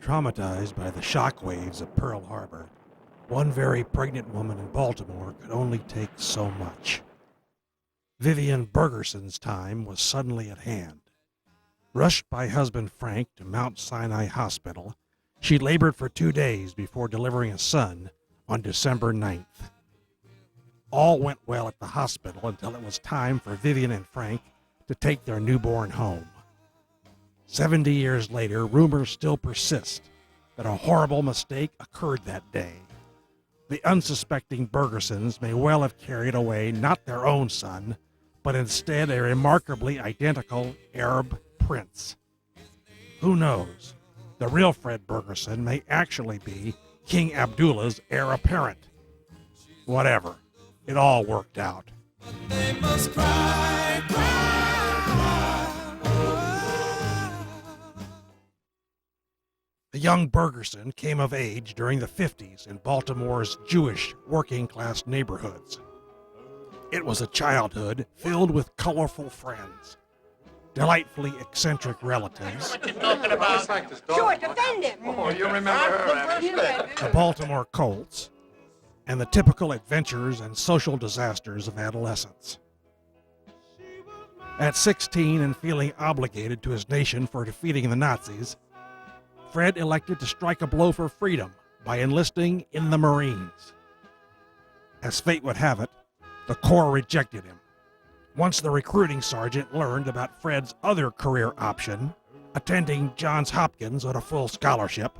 Traumatized by the shockwaves of Pearl Harbor, one very pregnant woman in Baltimore could only take so much. Vivian Bergerson's time was suddenly at hand. Rushed by husband Frank to Mount Sinai Hospital, she labored for 2 days before delivering a son on December 9th. All went well at the hospital until it was time for Vivian and Frank to take their newborn home. 70 years later, rumors still persist that a horrible mistake occurred that day. The unsuspecting Bergersons may well have carried away not their own son, but instead a remarkably identical Arab prince. Who knows? The real Fred Bergerson may actually be King Abdullah's heir apparent. Whatever. It all worked out. They must cry, cry, cry. The young Bergerson came of age during the 50s in Baltimore's Jewish working-class neighborhoods. It was a childhood filled with colorful friends, delightfully eccentric relatives, Sure, defend him. Oh, you remember her, the Baltimore Colts, and the typical adventures and social disasters of adolescence. At 16 and feeling obligated to his nation for defeating the Nazis, Fred elected to strike a blow for freedom by enlisting in the Marines. As fate would have it, the Corps rejected him. Once the recruiting sergeant learned about Fred's other career option, attending Johns Hopkins on a full scholarship,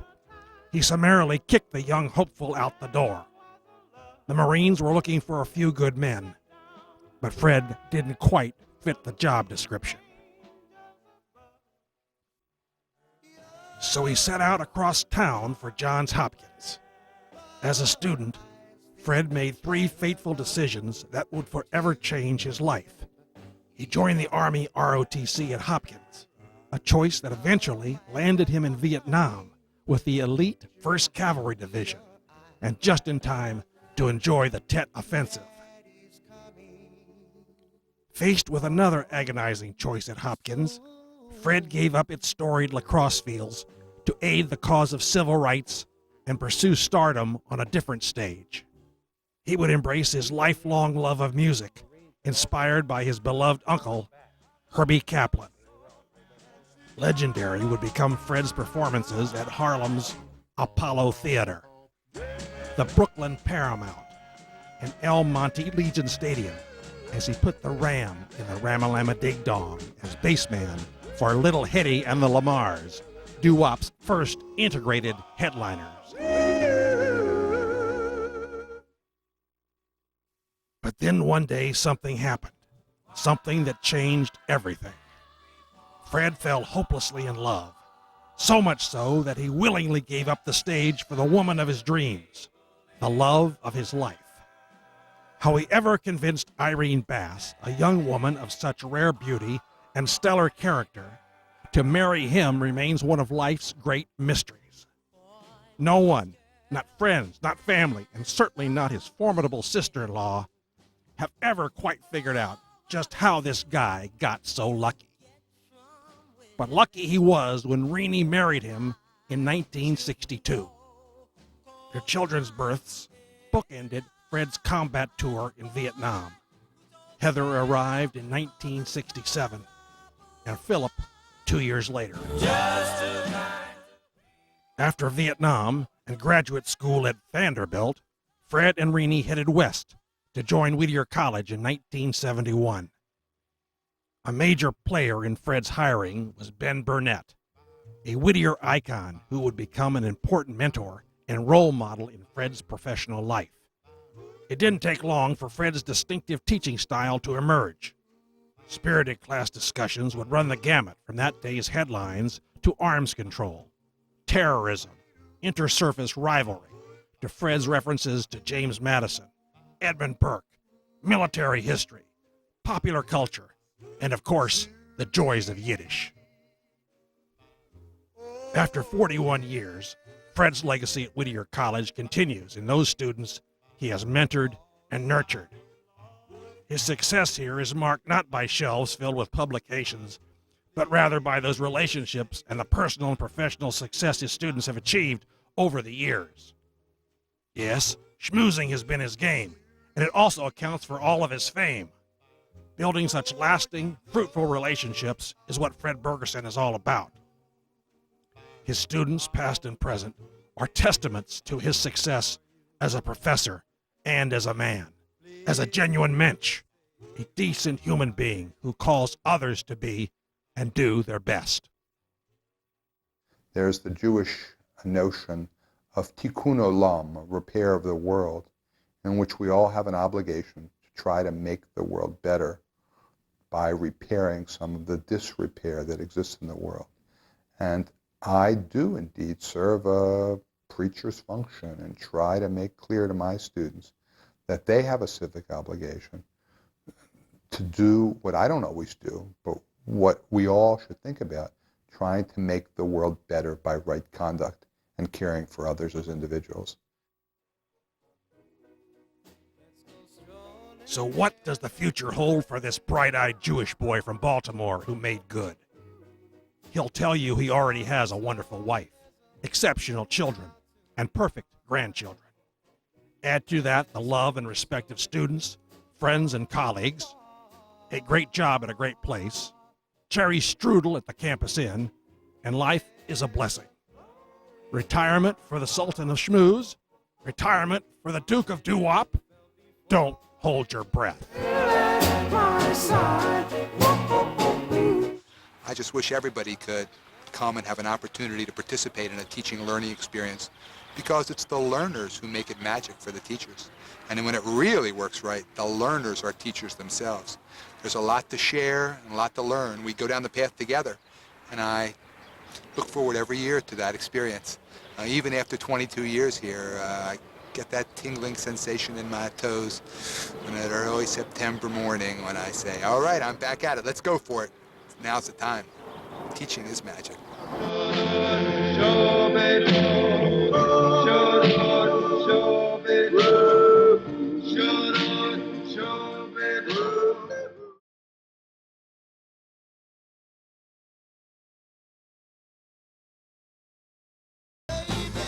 he summarily kicked the young hopeful out the door. The Marines were looking for a few good men, but Fred didn't quite fit the job description. So he set out across town for Johns Hopkins. As a student, Fred made 3 fateful decisions that would forever change his life. He joined the Army ROTC at Hopkins, a choice that eventually landed him in Vietnam with the elite 1st Cavalry Division, and just in time to enjoy the Tet Offensive. Faced with another agonizing choice at Hopkins, Fred gave up its storied lacrosse fields to aid the cause of civil rights and pursue stardom on a different stage. He would embrace his lifelong love of music, inspired by his beloved uncle, Herbie Kaplan. Legendary would become Fred's performances at Harlem's Apollo Theater, the Brooklyn Paramount, and El Monte Legion Stadium, as he put the Ram in the Ramalama Dig Dong as bassman for Little Hetty and the Lamars, doo-wop's first integrated headliners. But then one day something happened, something that changed everything. Fred fell hopelessly in love, so much so that he willingly gave up the stage for the woman of his dreams, the love of his life. How he ever convinced Irene Bass, a young woman of such rare beauty and stellar character, to marry him remains one of life's great mysteries. No one, not friends, not family, and certainly not his formidable sister-in-law, have ever quite figured out just how this guy got so lucky. But lucky he was when Renee married him in 1962. Their children's births bookended Fred's combat tour in Vietnam. Heather arrived in 1967, and Philip 2 years later. After Vietnam and graduate school at Vanderbilt, Fred and Renee headed west to join Whittier College in 1971. A major player in Fred's hiring was Ben Burnett, a Whittier icon who would become an important mentor and role model in Fred's professional life. It didn't take long for Fred's distinctive teaching style to emerge. Spirited class discussions would run the gamut from that day's headlines to arms control, terrorism, intersurface rivalry, to Fred's references to James Madison, Edmund Burke, military history, popular culture, and of course, the joys of Yiddish. After 41 years, Fred's legacy at Whittier College continues in those students he has mentored and nurtured. His success here is marked not by shelves filled with publications, but rather by those relationships and the personal and professional success his students have achieved over the years. Yes, schmoozing has been his game, and it also accounts for all of his fame. Building such lasting, fruitful relationships is what Fred Bergersen is all about. His students, past and present, are testaments to his success as a professor and as a man, as a genuine mensch, a decent human being who calls others to be and do their best. There's the Jewish notion of tikkun olam, repair of the world, in which we all have an obligation to try to make the world better by repairing some of the disrepair that exists in the world. And I do indeed serve a preacher's function and try to make clear to my students that they have a civic obligation to do what I don't always do, but what we all should think about, trying to make the world better by right conduct and caring for others as individuals. So what does the future hold for this bright-eyed Jewish boy from Baltimore who made good? He'll tell you he already has a wonderful wife, exceptional children, and perfect grandchildren. Add to that the love and respect of students, friends, and colleagues, a great job at a great place, cherry strudel at the Campus Inn, and life is a blessing. Retirement for the Sultan of Schmooze, retirement for the Duke of Doo-Wop. Don't hold your breath. I just wish everybody could come and have an opportunity to participate in a teaching and learning experience, because it's the learners who make it magic for the teachers. And when it really works right, the learners are teachers themselves. There's a lot to share and a lot to learn. We go down the path together, and I look forward every year to that experience. Even after 22 years here, I get that tingling sensation in my toes on that early September morning when I say, all right, I'm back at it, let's go for it. Now's the time. Teaching is magic.